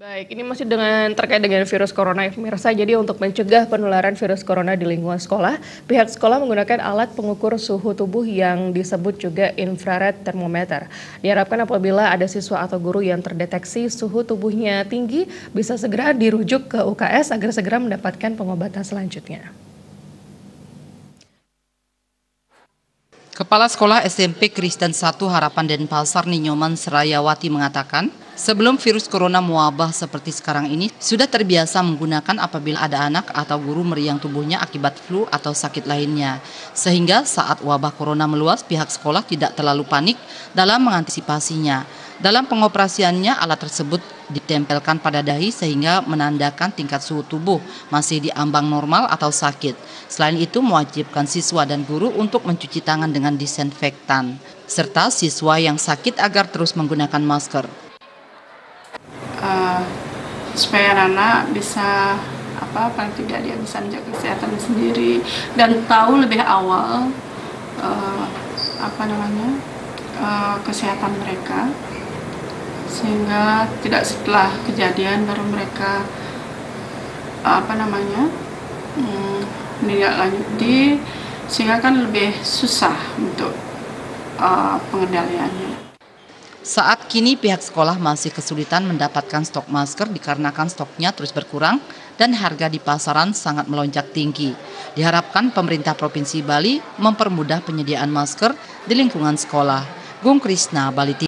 Baik, ini masih terkait dengan virus corona ya pemirsa. Jadi untuk mencegah penularan virus corona di lingkungan sekolah, pihak sekolah menggunakan alat pengukur suhu tubuh yang disebut juga infrared thermometer. Diharapkan apabila ada siswa atau guru yang terdeteksi suhu tubuhnya tinggi, bisa segera dirujuk ke UKS agar segera mendapatkan pengobatan selanjutnya. Kepala Sekolah SMP Kristen 1 Harapan Denpasar Ninyoman Serayawati mengatakan, sebelum virus corona mewabah seperti sekarang ini, sudah terbiasa menggunakan apabila ada anak atau guru meriang tubuhnya akibat flu atau sakit lainnya. Sehingga saat wabah corona meluas, pihak sekolah tidak terlalu panik dalam mengantisipasinya. Dalam pengoperasiannya, alat tersebut ditempelkan pada dahi sehingga menandakan tingkat suhu tubuh masih di ambang normal atau sakit. Selain itu, mewajibkan siswa dan guru untuk mencuci tangan dengan disinfektan, serta siswa yang sakit agar terus menggunakan masker. Supaya anak bisa paling tidak dia bisa menjaga kesehatannya sendiri dan tahu lebih awal kesehatan mereka, sehingga tidak setelah kejadian baru mereka menindaklanjuti, sehingga kan lebih susah untuk pengendaliannya. Saat kini pihak sekolah masih kesulitan mendapatkan stok masker dikarenakan stoknya terus berkurang dan harga di pasaran sangat melonjak tinggi. Diharapkan pemerintah Provinsi Bali mempermudah penyediaan masker di lingkungan sekolah. Gung Krisna, Bali TV.